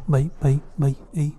Bai, ei.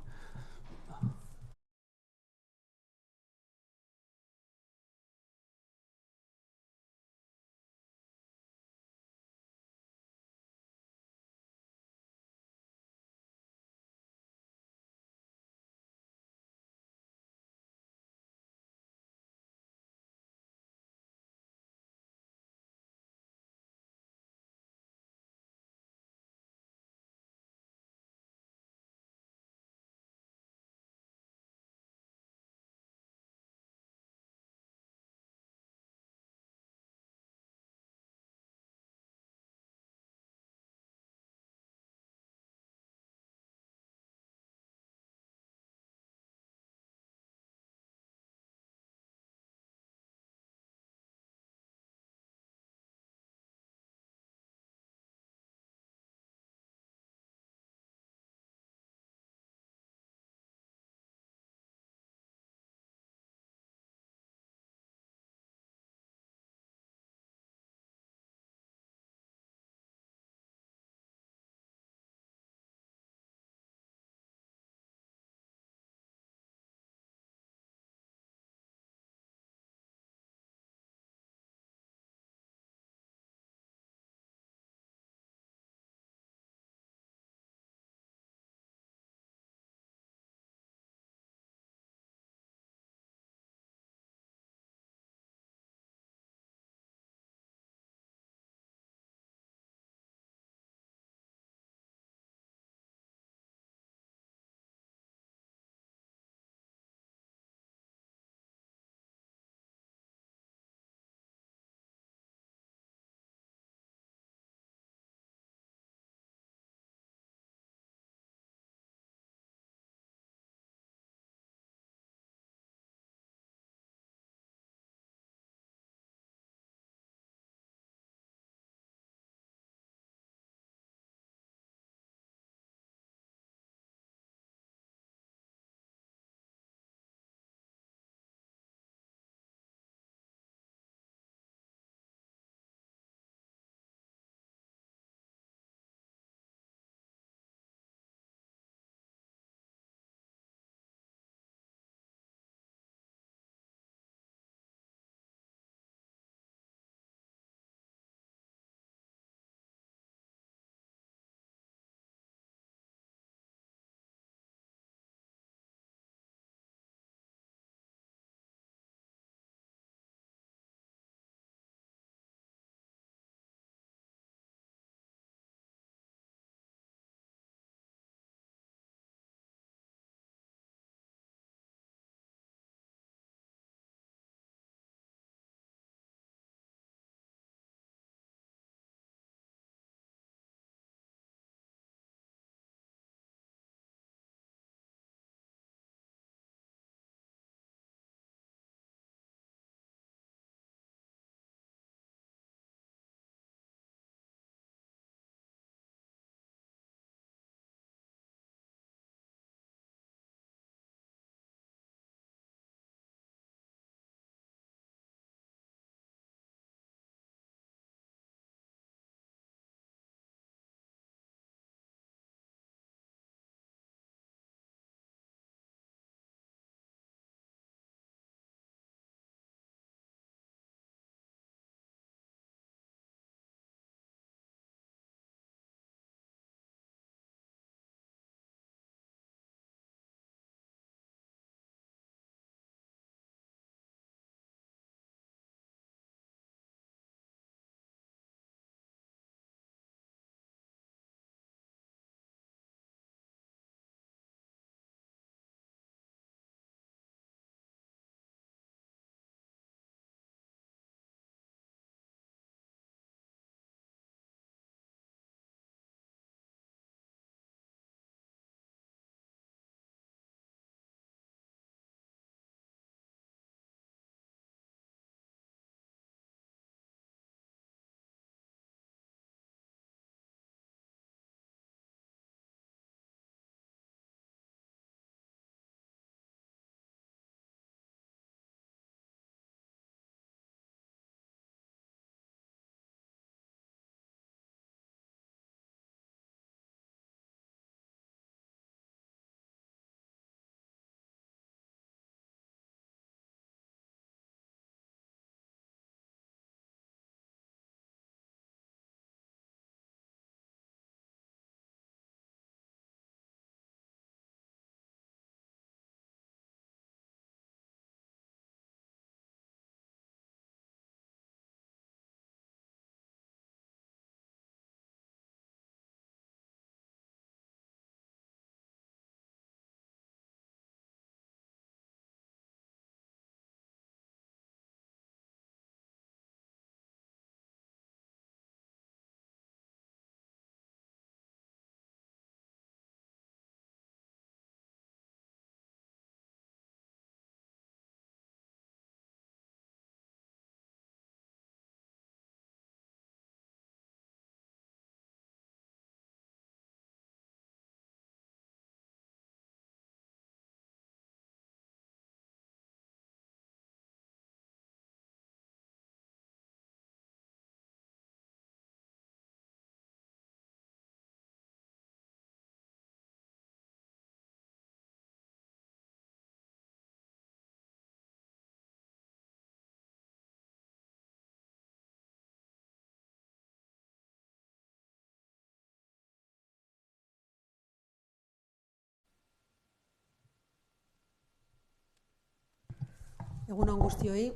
Egun on guztioi.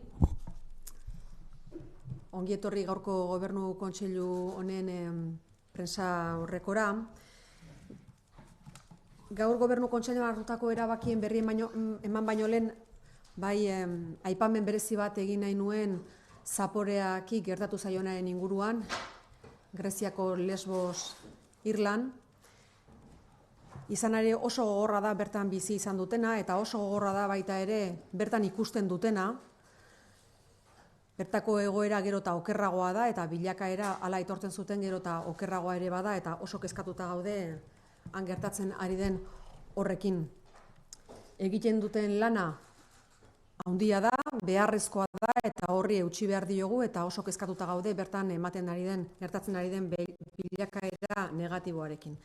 Ongi etorri gaurko Gobernu Kontseilu honen prensa horrekora. Gaur Gobernu Kontseiluan hartutako erabakien berri eman baino lehen, bai aipamen berezi bat egin nahi nuen Zaporeaki gertatu zaionaren inguruan, Greziako Lesbos Irlan. Izan ere oso gogorra da bertan bizi izan dutena, eta oso gogorra da baita ere bertan ikusten dutena. Bertako egoera gero eta okerragoa da, eta bilakaera hala etortzen zuten gero eta okerragoa ere bada, eta oso kezkatuta gaude han gertatzen ari den horrekin. Egiten duten lana handia da, beharrezkoa da, eta horri eutsi behar diogu, eta oso kezkatuta gaude bertan gertatzen ari den bilakaera negatiboarekin.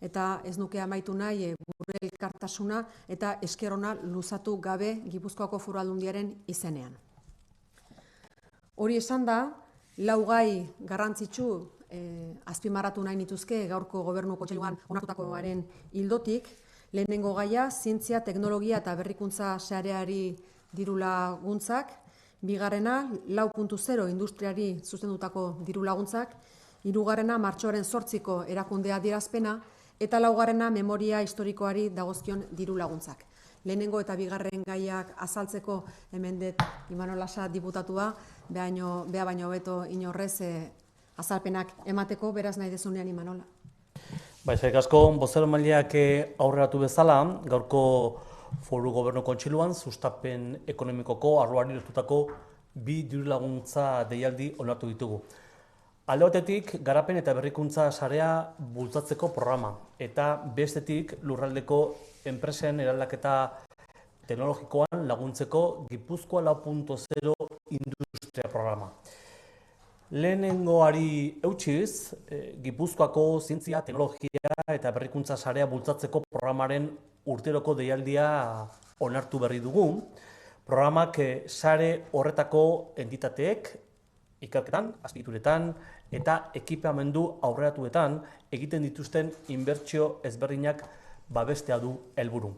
Eta ez nuke amaitu nahi gure elkartasuna eta esker ona luzatu gabe Gipuzkoako Foru Aldundiaren izenean. Hori esan da, 4 gai garrantzitsu azpimarratu nahi nituzke gaurko Gobernu Kontseiluan onartutakoaren ildotik. Lehenengo gaia, zientzia, teknologia eta berrikuntza sareari diru laguntzak. Bigarrena, 4.0 industriari zuzendutako diru laguntzak. Hirugarrena, martxoaren 8ko erakunde adierazpena. Eta 4. memoria historikoari dagozkion diru laguntzak. Lehenengo eta bigarren gaiak azaltzeko hemen dut Imanol Lasa diputatua, bea baino hobeto inorrez azalpenak emateko, beraz nahi dezunean Imanola. Eskerrik asko, bozeramaileak aurreratu bezala, gaurko Foru Gobernu Kontseiluan sustapen ekonomikoko arloari lotutako 2 diru laguntza deialdi onartu ditugu. Alde batetik, garapen eta berrikuntza sarea bultzatzeko programa, eta bestetik lurraldeko enpresen eraldaketa teknologikoan laguntzeko Gipuzkoa 4.0 industria programa. Lehenengoari eutsiz, Gipuzkoako zientzia, teknologia eta berrikuntza sarea bultzatzeko programaren urteroko deialdia onartu berri dugu. Programak sare horretako entitateek ikerketan, azpiegituretan eta ekipamendu aurreratuetan egiten dituzten inbertsio ezberdinak babestea du helburu.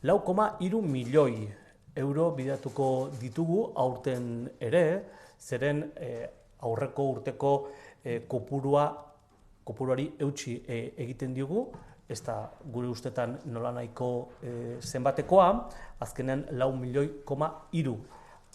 4,3 milioi euro bideratuko ditugu aurten ere, zeren aurreko urteko kopuruari eutsi egiten diogu, ez da gure ustetan nolanahiko zenbatekoa, azkenean 4,3 milioi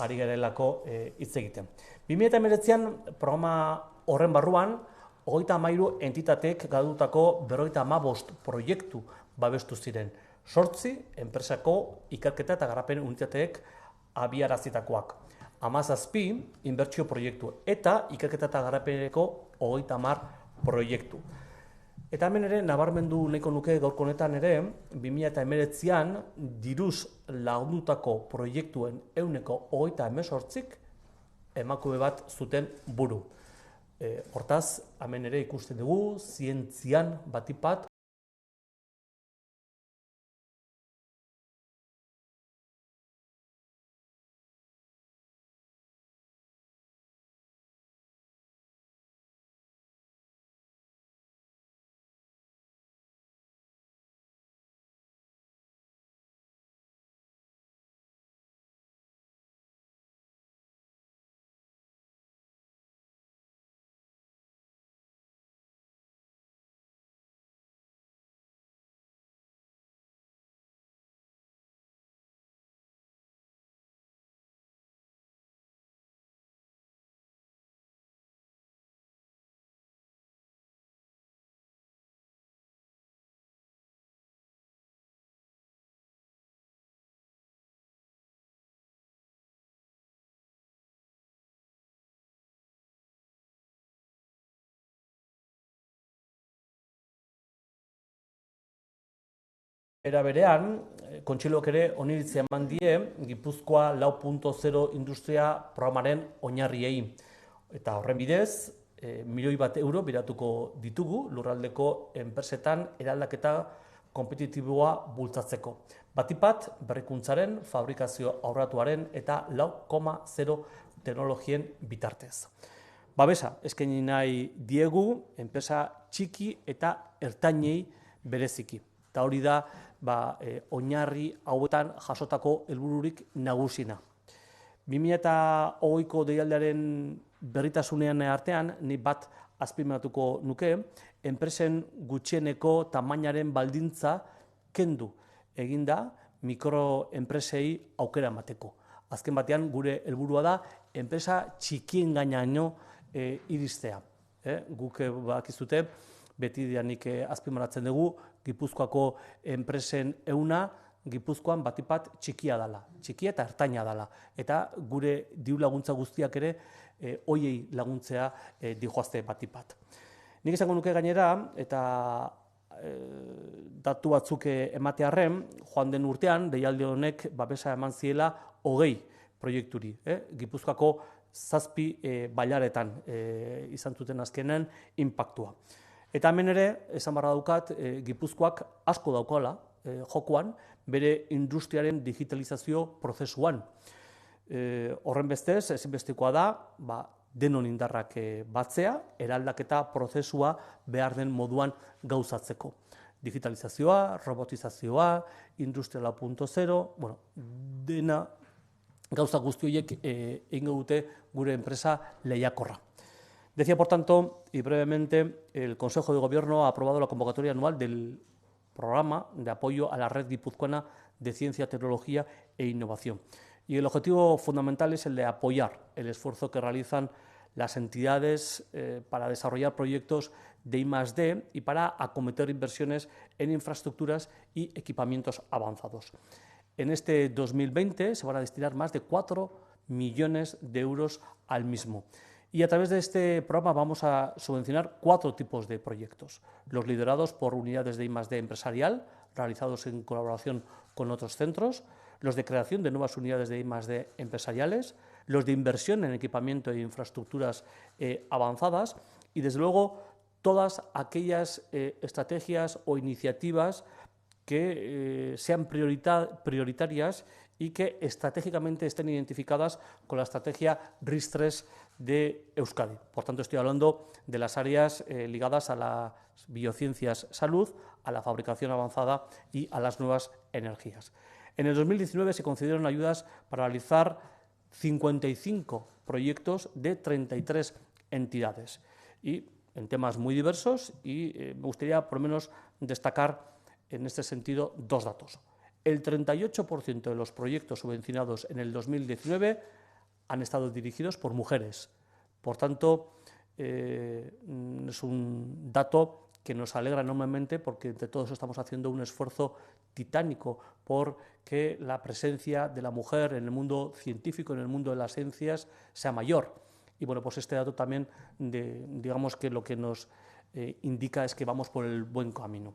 ari garelako hitz egiten. 2019an programa horren barruan, 33 entitatek gadutako 55 proiektu babestu ziren. 8 enpresako ikerketa eta garapen unitateek abiarazitakoak. 17 inbertsio proiektu eta ikerketa eta garapeneko 30 proiektu. Eta hemen ere, nabarmendu nahiko nuke gaurko honetan ere, 2019an diruz lagundutako proiektuen 118 emakume bat zuten buru. Hortaz, hemen ere ikusten dugu, zientzian batipat, era berean, Kontseiluak ere oniritzia eman die Gipuzkoa 4.0 industria programaren oinarriei. Eta horren bidez, 1 milioi bat euro biratuko ditugu lurraldeko enpresetan eraldaketa kompetitiboa bultzatzeko. Batipat, berrikuntzaren, fabrikazio aurratuaren eta 4.0 teknologien bitartez. Babesa, eskaini nahi diegu, enpresa txiki eta ertainei bereziki. Eta hori da, oinarri hauetan jasotako helbururik nagusina. 2020ko deialdiaren berritasunean artean, ni bat azpimarratuko nuke, enpresen gutxieneko tamainaren baldintza kendu eginda mikroenpresei aukera emateko. Azken batean, gure helburua da, enpresa txikien gainaino iristea. Guk bakizute, beti nik azpimarratzen dugu, Gipuzkoako enpresen ehuna, Gipuzkoan batipat txikia dela, txikia eta ertaina dela. Eta gure diru laguntza guztiak ere, hoiei laguntzea dihoazte batipat. Nik esango nuke gainera, eta datu batzuk ematearren, joan den urtean, deialdi honek babesa eman ziela 20 proiekturi. Gipuzkoako 7 bailaretan izan zuten azkenen inpaktua. Eta hemen ere, esan barra daukat, Gipuzkoak asko daukala jokoan, bere industriaren digitalizazio prozesuan. Horren bestez, ezinbestekoa da, denon indarrak batzea, eraldaketa prozesua behar den moduan gauzatzeko. Digitalizazioa, robotizazioa, industria 4.0, dena gauza guzti horiek egingo dute gure enpresa lehiakorra. Decía, por tanto, y brevemente, el Consejo de Gobierno ha aprobado la convocatoria anual del programa de apoyo a la red guipuzcoana de ciencia, tecnología e innovación. Y el objetivo fundamental es el de apoyar el esfuerzo que realizan las entidades para desarrollar proyectos de I+D y para acometer inversiones en infraestructuras y equipamientos avanzados. En este 2020 se van a destinar más de 4 millones de euros al mismo. Y a través de este programa vamos a subvencionar 4 tipos de proyectos. Los liderados por unidades de I+D empresarial, realizados en colaboración con otros centros, los de creación de nuevas unidades de I+D empresariales, los de inversión en equipamiento e infraestructuras avanzadas y, desde luego, todas aquellas estrategias o iniciativas que sean prioritarias y que estratégicamente estén identificadas con la estrategia RIS3 de Euskadi. Por tanto, estoy hablando de las áreas ligadas a las biociencias salud, a la fabricación avanzada y a las nuevas energías. En el 2019 se concedieron ayudas para realizar 55 proyectos de 33 entidades y en temas muy diversos, y me gustaría por lo menos destacar en este sentido 2 datos. El 38% de los proyectos subvencionados en el 2019 han estado dirigidos por mujeres. Por tanto, es un dato que nos alegra enormemente, porque entre todos estamos haciendo un esfuerzo titánico por que la presencia de la mujer en el mundo científico, en el mundo de las ciencias, sea mayor. Y bueno, pues este dato también, digamos que lo que nos indica es que vamos por el buen camino.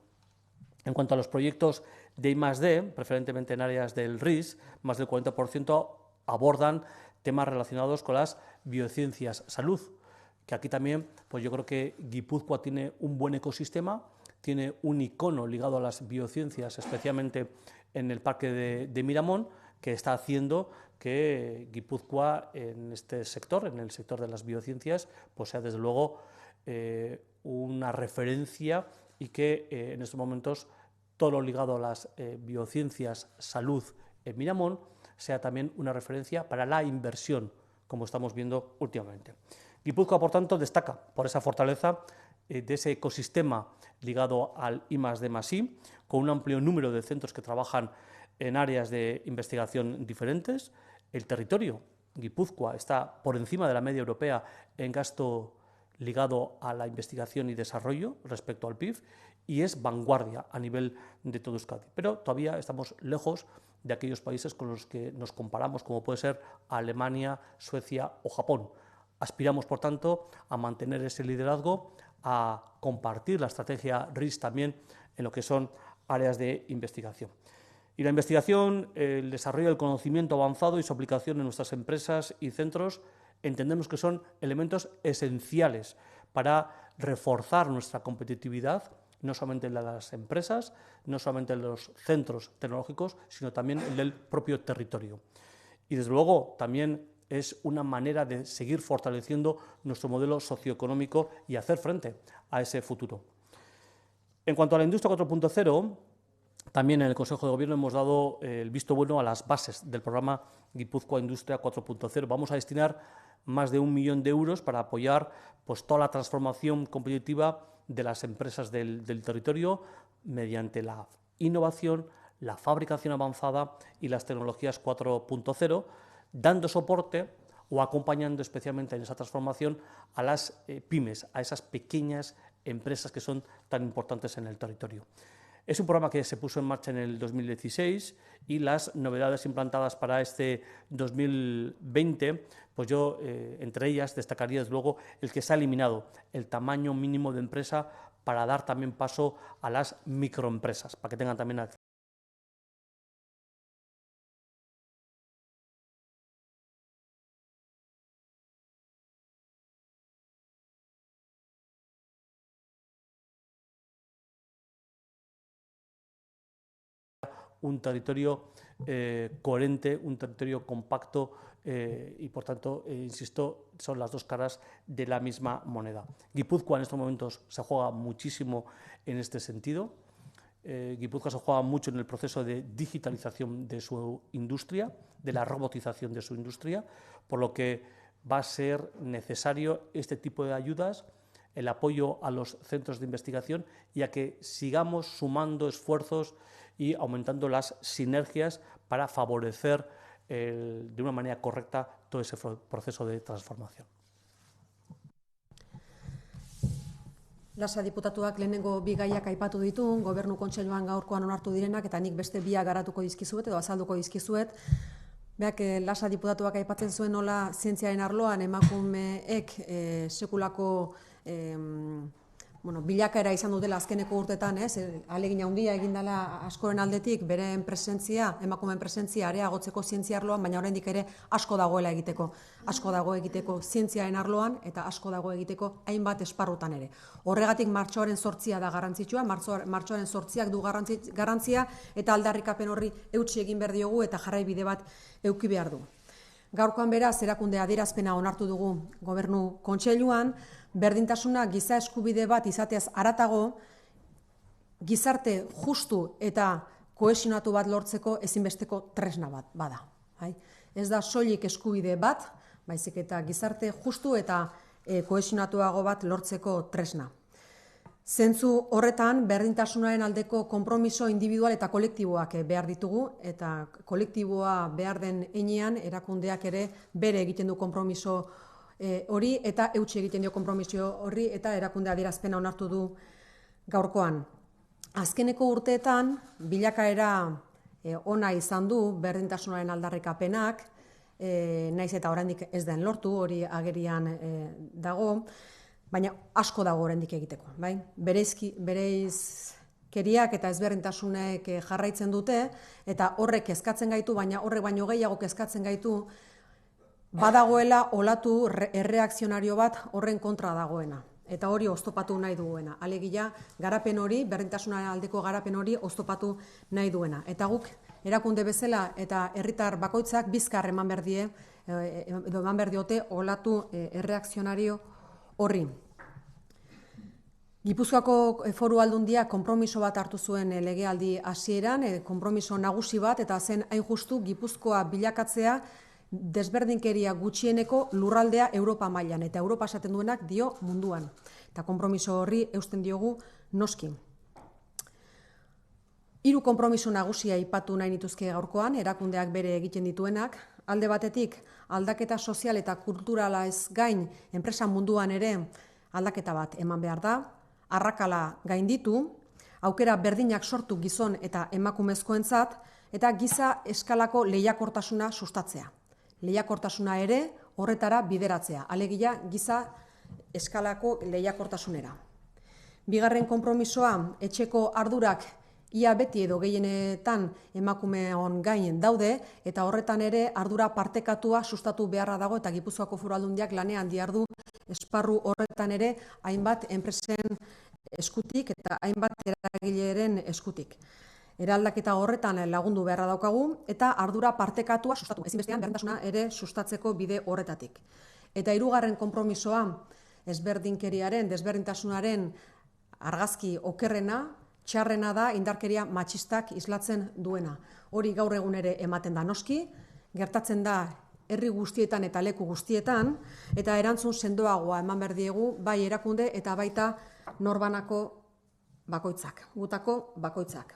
En cuanto a los proyectos de I+D, preferentemente en áreas del RIS, más del 40% abordan temas relacionados con las biociencias salud, que aquí también, pues yo creo que Guipúzcoa tiene un buen ecosistema, tiene un icono ligado a las biociencias, especialmente en el parque de Miramón, que está haciendo que Guipúzcoa en este sector, en el sector de las biociencias, pues sea desde luego una referencia, y que en estos momentos todo lo ligado a las biociencias salud en Miramón sea también una referencia para la inversión, como estamos viendo últimamente. Guipúzcoa, por tanto, destaca por esa fortaleza de ese ecosistema ligado al I+D+I, con un amplio número de centros que trabajan en áreas de investigación diferentes. El territorio, Guipúzcoa, está por encima de la media europea en gasto ligado a la investigación y desarrollo respecto al PIB, y es vanguardia a nivel de todo Euskadi. Pero todavía estamos lejos de aquellos países con los que nos comparamos, como puede ser Alemania, Suecia o Japón. Aspiramos, por tanto, a mantener ese liderazgo, a compartir la estrategia RIS también en lo que son áreas de investigación. Y la investigación, el desarrollo del conocimiento avanzado y su aplicación en nuestras empresas y centros, entendemos que son elementos esenciales para reforzar nuestra competitividad, no solamente en las empresas, no solamente en los centros tecnológicos, sino también en el propio territorio. Y desde luego también es una manera de seguir fortaleciendo nuestro modelo socioeconómico y hacer frente a ese futuro. En cuanto a la industria 4.0, También en el Consejo de Gobierno hemos dado el visto bueno a las bases del programa Guipúzcoa Industria 4.0. Vamos a destinar más de 1 millón de euros para apoyar pues, toda la transformación competitiva de las empresas del territorio mediante la innovación, la fabricación avanzada y las tecnologías 4.0, dando soporte o acompañando especialmente en esa transformación a las pymes, a esas pequeñas empresas que son tan importantes en el territorio. Es un programa que se puso en marcha en el 2016 y las novedades implantadas para este 2020, pues yo entre ellas destacaría desde luego el que se ha eliminado el tamaño mínimo de empresa para dar también paso a las microempresas, para que tengan también acceso un territorio coherente, un territorio compacto y, por tanto, insisto, son las dos caras de la misma moneda. Guipúzcoa en estos momentos se juega muchísimo en este sentido. Guipúzcoa se juega mucho en el proceso de digitalización de su industria, de la robotización de su industria, por lo que va a ser necesario este tipo de ayudas, el apoyo a los centros de investigación y a que sigamos sumando esfuerzos y aumentando las sinergias para favorecer de una manera correcta todo ese proceso de transformación. Lasa diputatuak lehenengo bi gaiak aipatu ditu, Gobernu Kontseiluan gaurkoan onartu direnak, eta nik beste biak garatuko dizkizuet edo azalduko dizkizuet. Beak, Lasa diputatuak aipatzen zuen nola zientziaren arloan emakumeek sekulako bilakaera izan dutela azkeneko urtetan, ahalegin handia egin dela askoren aldetik, beren presentzia, emakumeen presentzia areagotzeko zientzia arloan, baina oraindik ere asko dagoela egiteko. Asko dago egiteko zientziaren arloan eta asko dago egiteko hainbat esparrutan ere. Horregatik martxoaren 8 da garrantzitsua, martxoaren 8ak du garrantzia eta aldarrikapen horri eutsi egin behar diogu eta jarraibide bat eduki behar du. Gaurkoan beraz, erakunde adierazpena onartu dugu Gobernu Kontseiluan, berdintasuna giza eskubide bat izateaz haratago, gizarte justu eta kohesionatu bat lortzeko ezinbesteko tresna bat bada. Ez da soilik eskubide bat, baizik eta gizarte justu eta kohesionatuago bat lortzeko tresna. Zentzu horretan, berdintasunaren aldeko konpromiso individual eta kolektiboak behar ditugu, eta kolektiboa behar den heinean, erakundeak ere bere egiten du konpromiso hori, eta eutsi egiten dio konpromiso horri, eta erakunde adierazpena onartu du gaurkoan. Azkeneko urteetan, bilakaera ona izan du berdintasunaren aldarrikapenak, naiz eta oraindik ez den lortu, hori agerian dago, baina asko dago oraindik egiteko. Bereizkeriak eta ezberdintasunek jarraitzen dute, eta horrek kezkatzen gaitu, baina horrek baino gehiago kezkatzen gaitu, badagoela olatu erreakzionario bat horren kontra dagoena. Eta hori oztopatu nahi duena. Alegia, garapen hori, berdintasunaren aldeko garapen hori oztopatu nahi duena. Eta guk, erakunde bezala eta herritar bakoitzak bizkar eman behar diote olatu erreakzionario horri. Gipuzkoako Foru Aldundiak konpromiso bat hartu zuen legealdi hasieran, konpromiso nagusi bat, eta zen hain justu Gipuzkoa bilakatzea desberdinkeria gutxieneko lurraldea Europa mailan, eta Europa esaten duenak dio munduan. Eta konpromiso horri eusten diogu noski. 3 konpromiso nagusia aipatu nahi nituzke gaurkoan, erakundeak bere egiten dituenak. Alde batetik, aldaketa sozial eta kulturala ez gain, enpresa munduan ere aldaketa bat eman behar da, arrakala gainditu, aukera berdinak sortu gizon eta emakumezkoentzat, eta giza eskalako lehiakortasuna sustatzea. Lehiakortasuna ere horretara bideratzea, alegia giza eskalako lehiakortasunera. Bigarren konpromisoa, etxeko ardurak ia beti edo gehienetan emakumeon gain daude, eta horretan ere ardura partekatua sustatu beharra dago, eta Gipuzkoako Foru Aldundiak lanean dihardu esparru horretan ere hainbat enpresen eskutik eta hainbat eragileren eskutik. Eraldaketa horretan lagundu beharra daukagu, eta ardura partekatua sustatu, ezinbestean berdintasuna ere sustatzeko bide horretatik. Eta 3. konpromisoa, desberdintasunaren argazki okerrena, txarrena da indarkeria matxistak islatzen duena. Hori gaur egun ere ematen da noski, gertatzen da herri guztietan eta leku guztietan, eta erantzun sendoagoa eman behar diegu bai erakunde eta baita norbanako bakoitzak, gutako bakoitzak.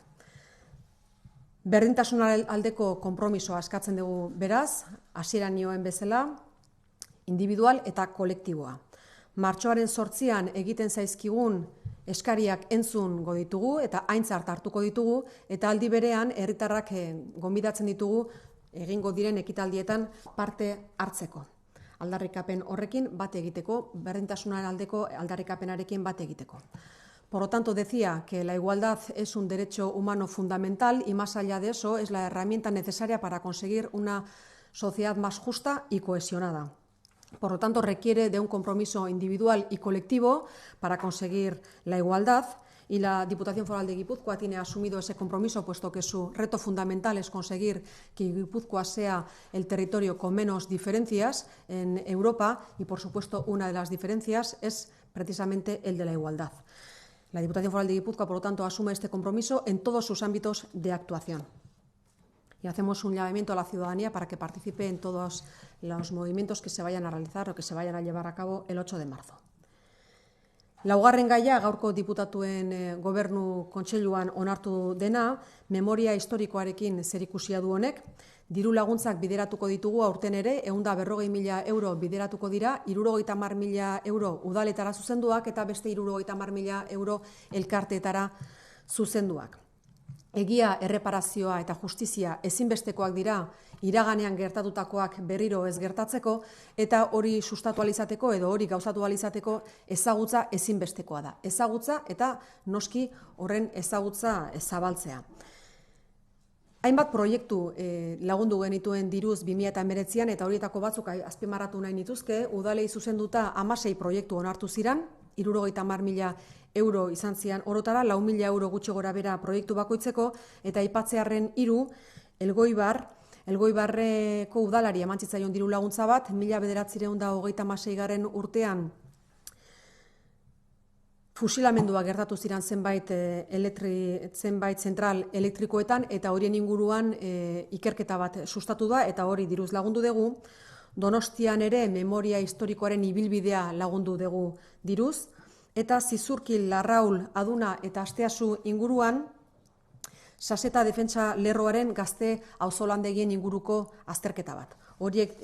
Berdintasunaren aldeko konpromisoa eskatzen dugu beraz, hasieran nioen bezala, individual eta kolektiboa. Martxoaren 8an egiten zaizkigun eskariak entzungo ditugu eta aintzat hartuko ditugu, eta aldi berean herritarrak gonbidatzen ditugu egingo diren ekitaldietan parte hartzeko. Aldarrikapen horrekin bat egiteko, berdintasunaren aldeko aldarrikapenarekin bat egiteko. Por lo tanto, decía que la igualdad es un derecho humano fundamental y más allá de eso es la herramienta necesaria para conseguir una sociedad más justa y cohesionada. Por lo tanto, requiere de un compromiso individual y colectivo para conseguir la igualdad, y la Diputación Foral de Guipúzcoa tiene asumido ese compromiso, puesto que su reto fundamental es conseguir que Guipúzcoa sea el territorio con menos diferencias en Europa, y por supuesto una de las diferencias es precisamente el de la igualdad. La Diputación Foral de Guipúzcoa, por lo tanto, asume este compromiso en todos sus ámbitos de actuación. Y hacemos un llamamiento a la ciudadanía para que participe en todos los movimientos que se vayan a realizar o que se vayan a llevar a cabo el 8 de marzo. Laugarren gaia, gaurko diputatuen gobernu kontseiluan onartu dena, memoria historikoarekin zerikusia du honek. Diru laguntzak bideratuko ditugu aurten ere, 140.000 euro bideratuko dira, 70.000 euro udaletara zuzenduak eta beste 70.000 euro elkarteetara zuzenduak. Egia, erreparazioa eta justizia ezinbestekoak dira iraganean gertatutakoak berriro ez gertatzeko, eta hori sustatu alizateko edo hori gauzatu alizateko ezagutza ezinbestekoa da. Ezagutza eta noski horren ezagutza zabaltzea. Hainbat proiektu lagundu genituen diruz 2019an, eta horietako batzuk azpimarratu nahi nituzke, udalei zuzenduta 16 proiektu onartu ziran, 70.000 euro izan zian orotara, 4.000 euro gutxi gora bera proiektu bakoitzeko, eta aipatzearren 3, Elgoibarreko udalari eman zitzaion diru laguntza bat, 1936 urtean fusilamendua gertatu ziren zenbait zentral elektrikoetan, eta horien inguruan ikerketa bat sustatu da, eta hori diruz lagundu dugu. Donostian ere memoria historikoaren ibilbidea lagundu dugu diruz, eta Zizurkil, Larraul, Aduna eta Asteasu inguruan Saseta defentsa lerroaren gazte auzolandegien inguruko azterketa bat. Horiek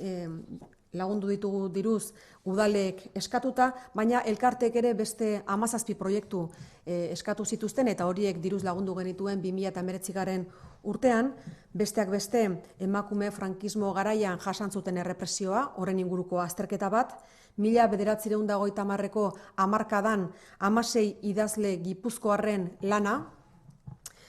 lagundu ditugu diruz udalek eskatuta, baina elkartek ere beste 17 proiektu eskatu zituzten, eta horiek diruz lagundu genituen 2019 urtean, besteak beste emakume frankismo garaian jasantzuten errepresioa, horren inguruko azterketa bat, 1930ko hamarkadan 16 idazle gipuzkoarren lana,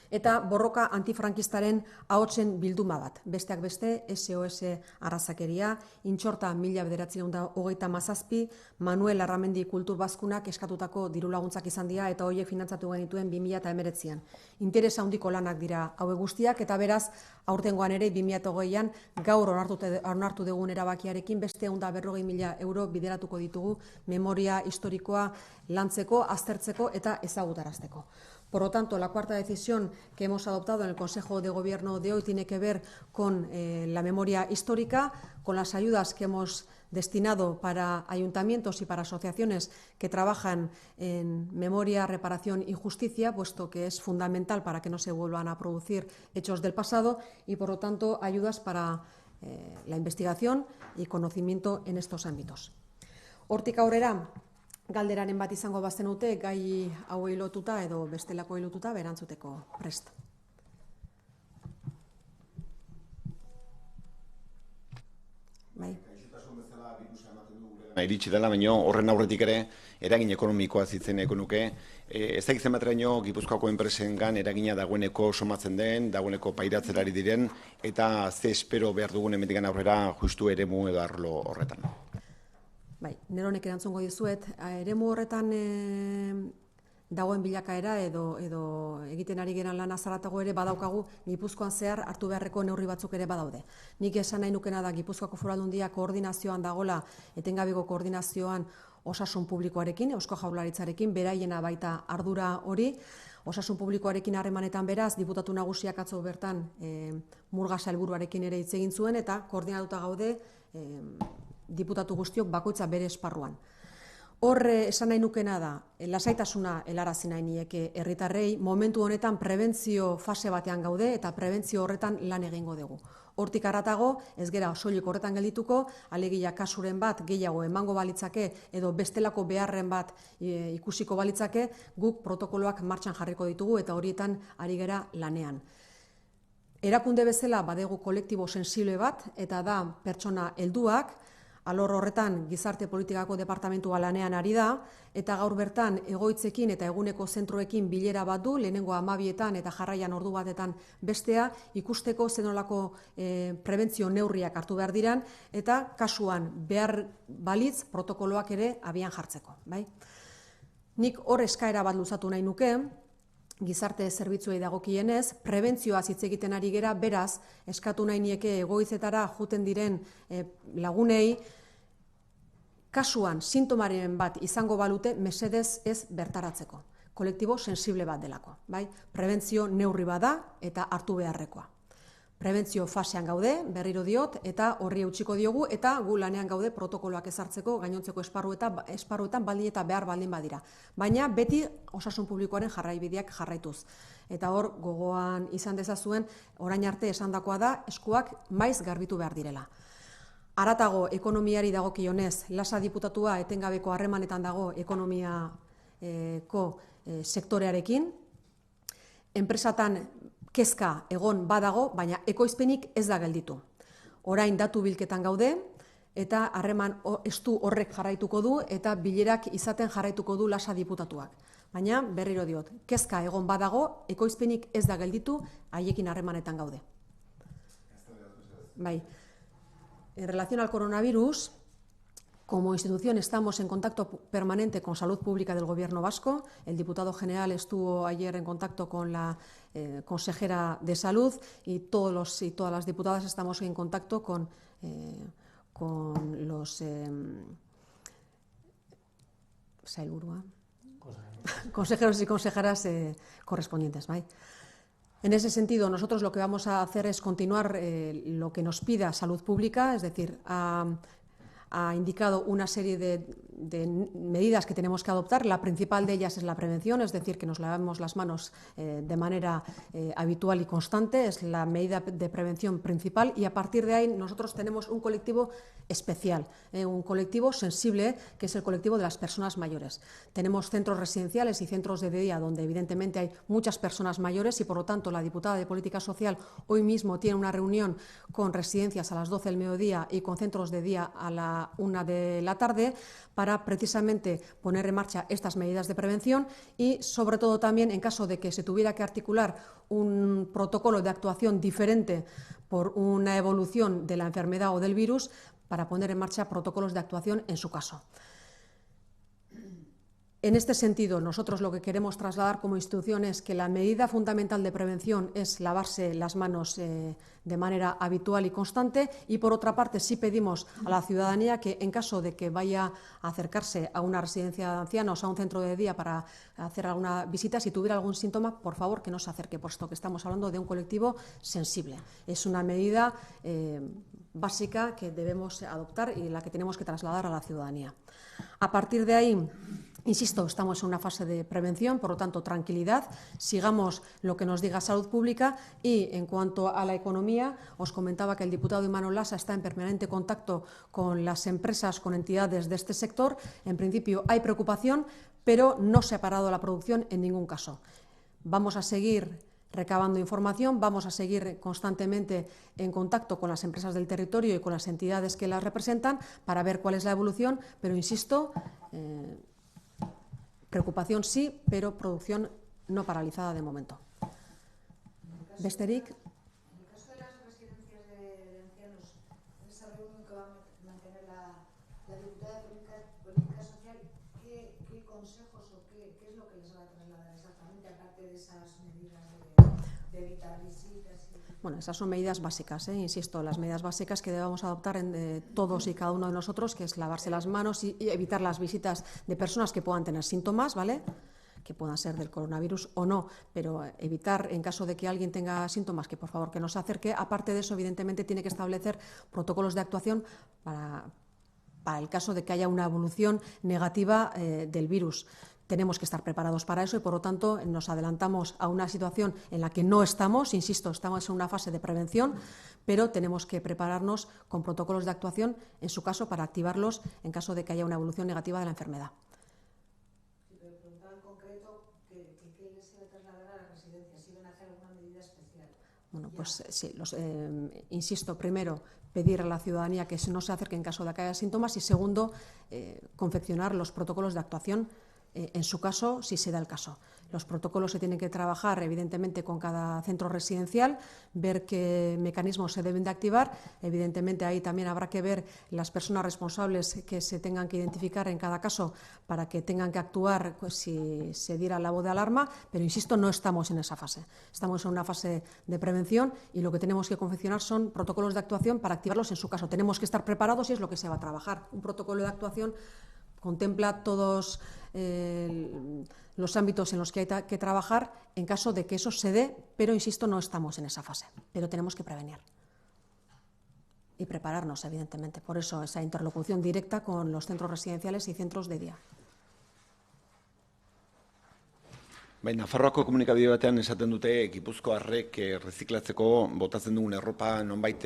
eta borroka antifrankistaren ahotsen bilduma bat. Besteak beste, SOS Arrazakeria, Intxorta 1937, Manuel Arramendi Kulturbazkunak eskatutako diru laguntzak izan dira, eta horiek finantzatu genituen 2019an. Interesa handiko lanak dira haue guztiak, eta beraz, aurtengoan ere 2020an gaur onartu dugun erabakiarekin beste 140.000 euro bideratuko ditugu memoria historikoa lantzeko, aztertzeko eta ezagutarazteko. Por lo tanto, la cuarta decisión que hemos adoptado en el Consejo de Gobierno de hoy tiene que ver con la memoria histórica, con las ayudas que hemos destinado para ayuntamientos y para asociaciones que trabajan en memoria, reparación y justicia, puesto que es fundamental para que no se vuelvan a producir hechos del pasado, y por lo tanto ayudas para la investigación y conocimiento en estos ámbitos. Hortik aurrera, galderaren bat izango bazenute, gai hauei lotuta edo bestelakoei lotuta berantzuteko prest. Bai. Iritsi dela, baina horren aurretik ere eragin ekonomikoa zitzeneko nuke. Ez da izan bateraino Gipuzkoako enpresengan eragina dagoeneko somatzen den, dagoeneko pairatzerari diren, eta ze espero behar dugun hemendik aurrera justu eremu edo arlo horretan. Bai, neronek erantzungo dizuet, eremu horretan dagoen bilakaera edo egiten ari geran lan azaratago ere badaukagu Gipuzkoan zehar hartu beharreko neurri batzuk ere badaude. Nik esan nahi nukena da Gipuzkoako Foru Aldundia koordinazioan dagola, etengabeko koordinazioan osasun publikoarekin, Eusko Jaurlaritzarekin, beraiena baita ardura hori. Osasun publikoarekin harremanetan beraz, diputatu nagusiak atzo bertan Murga sailburuarekin ere hitz egin zuen eta koordinatuta gaude diputatu guztiok bakoitza bere esparruan. Hor esan nahi nukena da, lasaitasuna helarazi nahi nieke herritarrei, momentu honetan prebentzio fase batean gaude eta prebentzio horretan lan egingo dugu. Hortik haratago, ez gera soilik horretan geldituko, alegia kasuren bat gehiago emango balitzake edo bestelako beharren bat ikusiko balitzake, guk protokoloak martxan jarriko ditugu eta horietan ari gera lanean. Erakunde bezala badegu kolektibo sensible bat eta da pertsona helduak, alor horretan gizarte politikako departamentua lanean ari da, eta gaur bertan egoitzekin eta eguneko zentroekin bilera bat du, lehenengo 12etan eta jarraian ordu batetan bestea, ikusteko zenolako prebentzio neurriak hartu behar diran, eta kasuan behar balitz protokoloak ere abian jartzeko. Nik hor eskaera bat luzatu nahi nuke, gizarte zerbitzuei dagokienez, prebentzioaz hitz egiten ari gera, beraz, eskatu nahi nieke egoitzetara juten diren lagunei, kasuan sintomaren bat izango balute mesedez ez bertaratzeko. Kolektibo sensible bat delako. Prebentzio neurri bada eta hartu beharrekoa. Prebentzio fasean gaude, berriro diot, eta horri eutxiko diogu, eta gu lanean gaude protokoloak ezartzeko gainontzeko esparruetan baldin eta behar baldin badira. Baina beti osasun publikoaren jarraibideak jarraituz. Eta hor gogoan izan dezazuen, orain arte esandakoa da, eskuak maiz garbitu behar direla. Haratago ekonomiari dagokionez, Lasa diputatua etengabeko harremanetan dago ekonomiako sektorearekin. Enpresatan kezka egon badago, baina ekoizpenik ez da gelditu. Orain datu bilketan gaude, eta harreman estu horrek jarraituko du, eta bilerak izaten jarraituko du Lasa diputatuak. Baina, berriro diot, kezka egon badago, ekoizpenik ez da gelditu, haiekin harremanetan gaude. Bai. En relación al coronavirus, como institución estamos en contacto permanente con Salud Pública del Gobierno vasco. El diputado general estuvo ayer en contacto con la consejera de Salud y todas las diputadas estamos en contacto con los consejeros y consejeras correspondientes. En ese sentido, nosotros lo que vamos a hacer es continuar lo que nos pida Salud Pública, es decir, ha indicado una serie de medidas que tenemos que adoptar. La principal de ellas es la prevención, es decir, que nos lavemos las manos de manera habitual y constante, es la medida de prevención principal, y a partir de ahí nosotros tenemos un colectivo especial, un colectivo sensible, que es el colectivo de las personas mayores. Tenemos centros residenciales y centros de día donde evidentemente hay muchas personas mayores y por lo tanto la diputada de Política Social hoy mismo tiene una reunión con residencias a las 12 del mediodía y con centros de día a la 1 de la tarde para precisamente poner en marcha estas medidas de prevención y sobre todo también en caso de que se tuviera que articular un protocolo de actuación diferente por una evolución de la enfermedad o del virus, para poner en marcha protocolos de actuación en su caso. En este sentido, nosotros lo que queremos trasladar como institución es que la medida fundamental de prevención es lavarse las manos de manera habitual y constante, y por otra parte sí pedimos a la ciudadanía que en caso de que vaya a acercarse a una residencia de ancianos, a un centro de día para hacer alguna visita, si tuviera algún síntoma, por favor que no se acerque, puesto que estamos hablando de un colectivo sensible. Es una medida básica que debemos adoptar y la que tenemos que trasladar a la ciudadanía. A partir de ahí, insisto, estamos en una fase de prevención, por lo tanto, tranquilidad, sigamos lo que nos diga Salud Pública. Y en cuanto a la economía, os comentaba que el diputado Imanol Lasa está en permanente contacto con las empresas, con entidades de este sector. En principio hay preocupación, pero no se ha parado la producción en ningún caso. Vamos a seguir recabando información, vamos a seguir constantemente en contacto con las empresas del territorio y con las entidades que las representan para ver cuál es la evolución, pero insisto, preocupación sí, pero producción no paralizada de momento. Besterik. En el caso de las residencias de ancianos, en esa reunión que va a mantener la diputada de Política Social, ¿qué consejos o qué es lo que les va a trasladar exactamente, aparte de esas medidas de evitar visitas? Bueno, esas son medidas básicas, insisto, las medidas básicas que debemos adoptar en todos y cada uno de nosotros, que es lavarse las manos y evitar las visitas de personas que puedan tener síntomas, ¿vale?, que puedan ser del coronavirus o no, pero evitar, en caso de que alguien tenga síntomas, que por favor que no se acerque. Aparte de eso, evidentemente, tiene que establecer protocolos de actuación para el caso de que haya una evolución negativa del virus. Tenemos que estar preparados para eso y, por lo tanto, nos adelantamos a una situación en la que no estamos, insisto, estamos en una fase de prevención, pero tenemos que prepararnos con protocolos de actuación, en su caso, para activarlos en caso de que haya una evolución negativa de la enfermedad. Sí, pero preguntaba en concreto qué les iba a trasladar a la residencia, si iban a hacer alguna medida especial. Bueno, pues sí, insisto, primero, pedir a la ciudadanía que no se acerque en caso de que haya síntomas y, segundo, confeccionar los protocolos de actuación en su caso, si se da el caso. Los protocolos se tienen que trabajar, evidentemente, con cada centro residencial, ver qué mecanismos se deben de activar. Evidentemente, ahí también habrá que ver las personas responsables que se tengan que identificar en cada caso para que tengan que actuar pues, si se diera la voz de alarma, pero, insisto, no estamos en esa fase. Estamos en una fase de prevención y lo que tenemos que confeccionar son protocolos de actuación para activarlos en su caso. Tenemos que estar preparados y es lo que se va a trabajar. Un protocolo de actuación contempla todos los ámbitos en los que hay que trabajar en caso de que eso se dé, pero, insisto, no estamos en esa fase, pero tenemos que prevenir y prepararnos, evidentemente. Por eso esa interlocución directa con los centros residenciales y centros de día. Nafarroako komunikabide batean esaten dute gipuzkoarrek reziklatzeko botatzen dugun erropa nonbait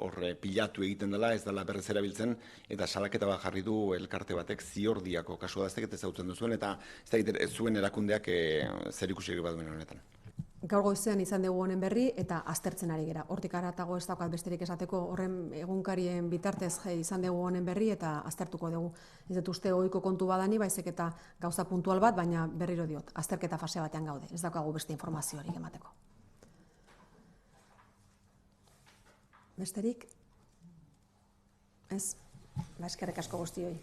horre pilatu egiten dela, ez dela berrez erabiltzen, eta salaketa bat jarri du elkarte batek Ziordiako kasua da, ez dakit ezagutzen duzuen, eta ez zuen erakundeak zer ikusirik baduen honetan. Gaur goizean izan dugu honen berri eta aztertzen ari gera. Hortik haratago ez daukat besterik esateko, horren egunkarien bitartez izan dugu honen berri eta aztertuko dugu. Ez dut uste ohiko kontu badani, baizik eta gauza puntual bat, baina berriro diot, azterketa fase batean gaude. Ez daukagu beste informaziorik emateko. Besterik? Ez? Eskerrik asko guztioi.